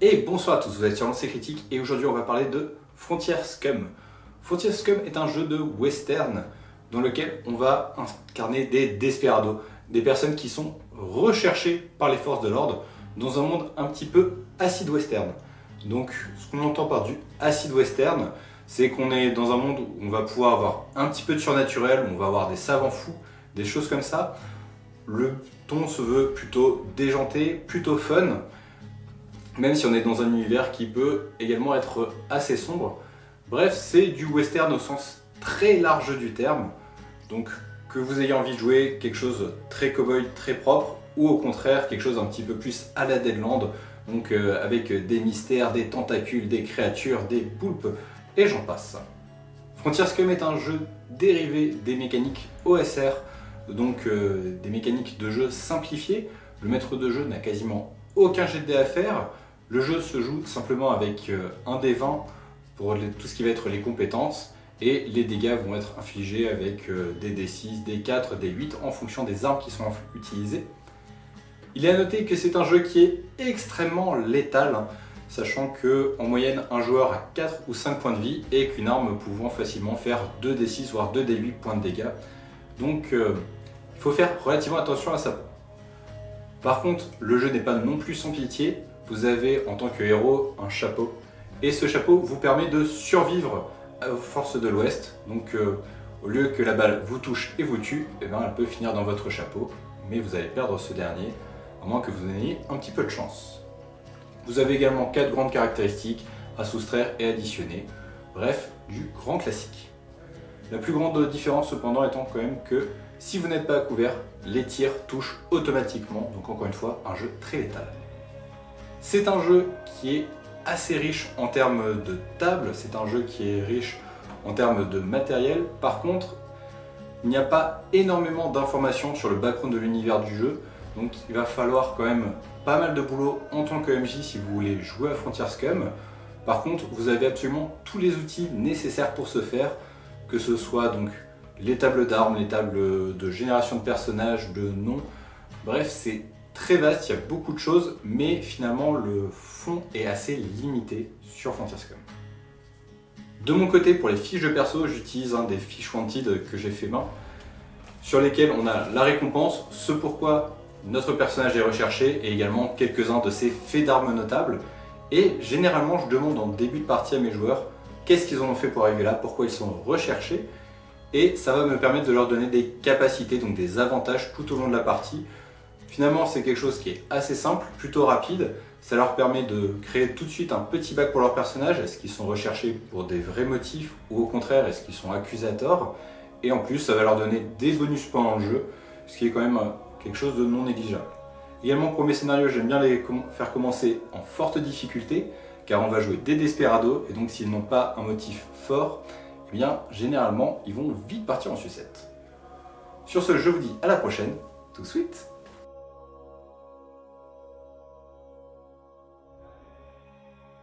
Et bonsoir à tous, vous êtes sur Lancé Critique et aujourd'hui on va parler de Frontier Scum. Frontier Scum est un jeu de western dans lequel on va incarner des desperados, des personnes qui sont recherchées par les forces de l'ordre dans un monde un petit peu acid western. Donc ce qu'on entend par du acid western, c'est qu'on est dans un monde où on va pouvoir avoir un petit peu de surnaturel, où on va avoir des savants fous, des choses comme ça. Le ton se veut plutôt déjanté, plutôt fun, même si on est dans un univers qui peut également être assez sombre. Bref, c'est du western au sens très large du terme. Donc que vous ayez envie de jouer quelque chose de très cowboy, très propre, ou au contraire quelque chose un petit peu plus à la Deadland, donc avec des mystères, des tentacules, des créatures, des poulpes, et j'en passe. Frontier Scum est un jeu dérivé des mécaniques OSR, donc des mécaniques de jeu simplifiées. Le maître de jeu n'a quasiment aucun jet de dés à faire. Le jeu se joue simplement avec un dé 20 pour tout ce qui va être les compétences, et les dégâts vont être infligés avec des D6, des 4, des 8 en fonction des armes qui sont utilisées. Il est à noter que c'est un jeu qui est extrêmement létal, sachant qu'en moyenne un joueur a 4 ou 5 points de vie et qu'une arme pouvant facilement faire 2 D6 voire 2 D8 points de dégâts. Donc il faut faire relativement attention à ça. Par contre, le jeu n'est pas non plus sans pitié. Vous avez en tant que héros un chapeau, et ce chapeau vous permet de survivre aux forces de l'Ouest. Donc au lieu que la balle vous touche et vous tue, eh bien, elle peut finir dans votre chapeau, mais vous allez perdre ce dernier, à moins que vous ayez un petit peu de chance. Vous avez également 4 grandes caractéristiques à soustraire et additionner, bref, du grand classique. La plus grande différence cependant étant quand même que si vous n'êtes pas à couvert, les tirs touchent automatiquement, donc encore une fois, un jeu très létal. C'est un jeu qui est assez riche en termes de table, c'est un jeu qui est riche en termes de matériel. Par contre, il n'y a pas énormément d'informations sur le background de l'univers du jeu, donc il va falloir quand même pas mal de boulot en tant que MJ si vous voulez jouer à Frontier Scum. Par contre, vous avez absolument tous les outils nécessaires pour ce faire, que ce soit donc les tables d'armes, les tables de génération de personnages, de noms, bref, c'est très vaste, il y a beaucoup de choses, mais finalement le fond est assez limité sur Frontier Scum. De mon côté, pour les fiches de perso, j'utilise des fiches wanted que j'ai fait main, sur lesquelles on a la récompense, ce pourquoi notre personnage est recherché, et également quelques-uns de ses faits d'armes notables. Et généralement, je demande en début de partie à mes joueurs qu'est-ce qu'ils en ont fait pour arriver là, pourquoi ils sont recherchés, et ça va me permettre de leur donner des capacités, donc des avantages tout au long de la partie. Finalement, c'est quelque chose qui est assez simple, plutôt rapide. Ça leur permet de créer tout de suite un petit bac pour leur personnage. Est-ce qu'ils sont recherchés pour des vrais motifs ou au contraire, est-ce qu'ils sont accusés à tort? Et en plus, ça va leur donner des bonus points dans le jeu, ce qui est quand même quelque chose de non négligeable. Également, pour mes scénarios, j'aime bien les faire commencer en forte difficulté, car on va jouer des desperados, et donc s'ils n'ont pas un motif fort, eh bien, généralement, ils vont vite partir en sucette. Sur ce, je vous dis à la prochaine. Tout de suite.